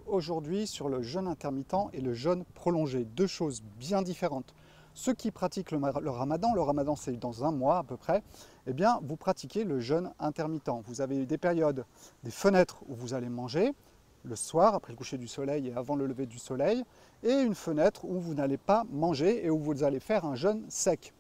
Aujourd'hui sur le jeûne intermittent et le jeûne prolongé, deux choses bien différentes. Ceux qui pratiquent le ramadan c'est dans un mois à peu près, eh bien vous pratiquez le jeûne intermittent. Vous avez des périodes, des fenêtres où vous allez manger, le soir après le coucher du soleil et avant le lever du soleil, et une fenêtre où vous n'allez pas manger et où vous allez faire un jeûne sec,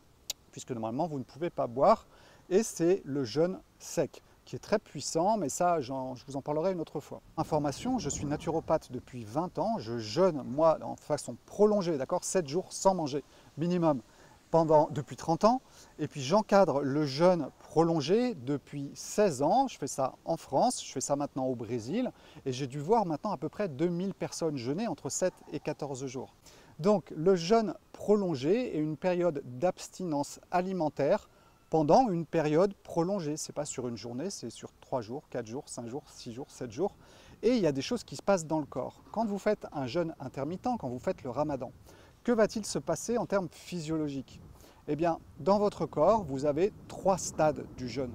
puisque normalement vous ne pouvez pas boire, et c'est le jeûne sec, qui est très puissant, mais ça, je vous en parlerai une autre fois. Information, je suis naturopathe depuis 20 ans, je jeûne, moi, en façon prolongée, d'accord, 7 jours sans manger, minimum, depuis 30 ans, et puis j'encadre le jeûne prolongé depuis 16 ans, je fais ça en France, je fais ça maintenant au Brésil, et j'ai dû voir maintenant à peu près 2000 personnes jeûner entre 7 et 14 jours. Donc le jeûne prolongé est une période d'abstinence alimentaire pendant une période prolongée. Ce n'est pas sur une journée, c'est sur 3 jours, 4 jours, 5 jours, 6 jours, 7 jours. Et il y a des choses qui se passent dans le corps. Quand vous faites un jeûne intermittent, quand vous faites le ramadan, que va-t-il se passer en termes physiologiques? Eh bien, dans votre corps, vous avez 3 stades du jeûne.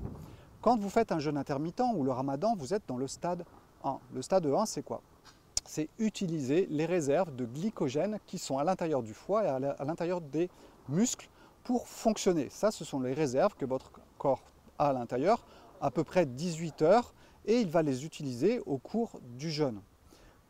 Quand vous faites un jeûne intermittent ou le ramadan, vous êtes dans le stade 1. Le stade 1, c'est quoi? C'est utiliser les réserves de glycogène qui sont à l'intérieur du foie et à l'intérieur des muscles pour fonctionner. Ça, ce sont les réserves que votre corps a à l'intérieur, à peu près 18 heures, et il va les utiliser au cours du jeûne.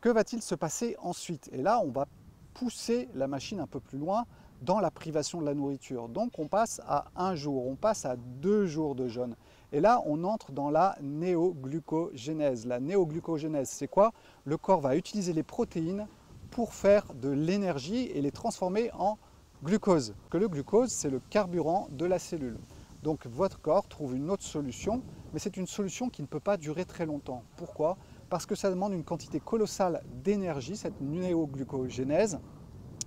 Que va-t-il se passer ensuite? Et là, on va pousser la machine un peu plus loin dans la privation de la nourriture. Donc on passe à 1 jour, on passe à 2 jours de jeûne. Et là, on entre dans la néoglucogénèse. La néoglucogénèse, c'est quoi? Le corps va utiliser les protéines pour faire de l'énergie et les transformer en glucose. Le glucose, c'est le carburant de la cellule. Donc votre corps trouve une autre solution, mais c'est une solution qui ne peut pas durer très longtemps. Pourquoi? Parce que ça demande une quantité colossale d'énergie, cette néoglucogénèse,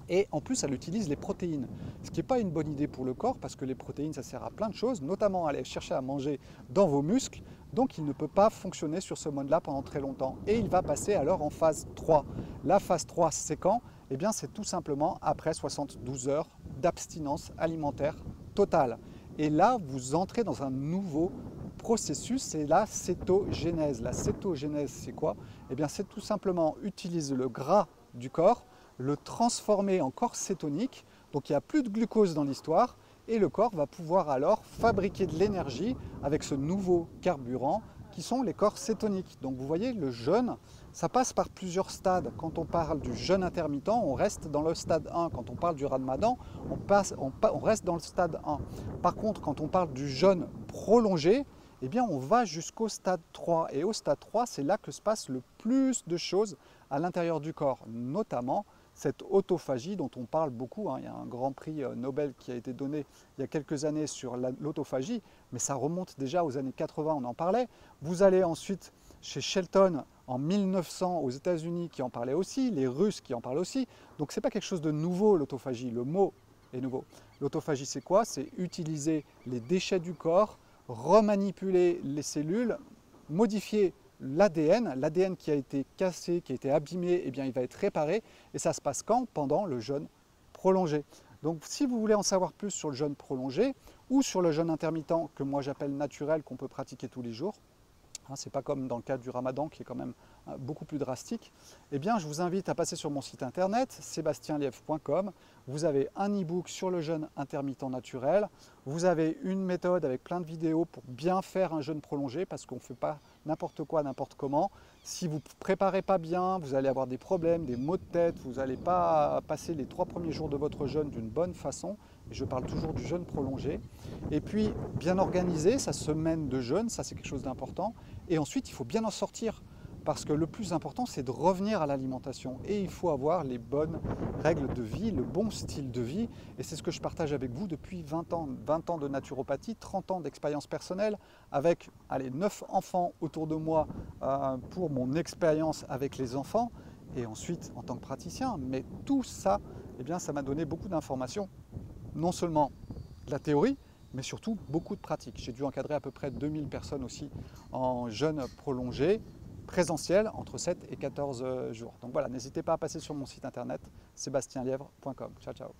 et en plus elle utilise les protéines. Ce qui n'est pas une bonne idée pour le corps, parce que les protéines ça sert à plein de choses, notamment à aller chercher à manger dans vos muscles, donc il ne peut pas fonctionner sur ce mode-là pendant très longtemps. Et il va passer alors en phase 3. La phase 3, c'est quand? Eh bien c'est tout simplement après 72 heures d'abstinence alimentaire totale. Et là, vous entrez dans un nouveau processus, c'est la cétogénèse. La cétogénèse, c'est quoi? Eh bien c'est tout simplement utiliser le gras du corps, le transformer en corps cétonique, donc il n'y a plus de glucose dans l'histoire, et le corps va pouvoir alors fabriquer de l'énergie avec ce nouveau carburant qui sont les corps cétoniques. Donc vous voyez, le jeûne, ça passe par plusieurs stades. Quand on parle du jeûne intermittent, on reste dans le stade 1. Quand on parle du ramadan, on reste dans le stade 1. Par contre, quand on parle du jeûne prolongé, eh bien on va jusqu'au stade 3. Et au stade 3, c'est là que se passe le plus de choses à l'intérieur du corps, notamment cette autophagie dont on parle beaucoup. Il y a un grand prix Nobel qui a été donné il y a quelques années sur l'autophagie, mais ça remonte déjà aux années 80, on en parlait. Vous allez ensuite chez Shelton en 1900 aux États-Unis qui en parlait aussi, les Russes qui en parlent aussi. Donc ce n'est pas quelque chose de nouveau l'autophagie, le mot est nouveau. L'autophagie c'est quoi? C'est utiliser les déchets du corps, remanipuler les cellules, modifier l'ADN qui a été cassé, qui a été abîmé, eh bien, il va être réparé. Et ça se passe quand? Pendant le jeûne prolongé. Donc si vous voulez en savoir plus sur le jeûne prolongé ou sur le jeûne intermittent que moi j'appelle naturel, qu'on peut pratiquer tous les jours, ce n'est pas comme dans le cadre du ramadan qui est quand même beaucoup plus drastique, eh bien je vous invite à passer sur mon site internet sebastienlièvre.com. Vous avez un e-book sur le jeûne intermittent naturel, vous avez une méthode avec plein de vidéos pour bien faire un jeûne prolongé, parce qu'on ne fait pas n'importe quoi, n'importe comment. Si vous ne préparez pas bien, vous allez avoir des problèmes, des maux de tête, vous n'allez pas passer les 3 premiers jours de votre jeûne d'une bonne façon. Et je parle toujours du jeûne prolongé. Et puis, bien organisé, sa semaine de jeûne, ça c'est quelque chose d'important. Et ensuite, il faut bien en sortir. Parce que le plus important, c'est de revenir à l'alimentation. Et il faut avoir les bonnes règles de vie, le bon style de vie. Et c'est ce que je partage avec vous depuis 20 ans. 20 ans de naturopathie, 30 ans d'expérience personnelle, avec 9 enfants autour de moi pour mon expérience avec les enfants. Et ensuite, en tant que praticien. Mais tout ça, eh bien, ça m'a donné beaucoup d'informations. Non seulement de la théorie, mais surtout beaucoup de pratiques. J'ai dû encadrer à peu près 2000 personnes aussi en jeûne prolongé, présentiel, entre 7 et 14 jours. Donc voilà, n'hésitez pas à passer sur mon site internet sebastienlièvre.com. Ciao, ciao.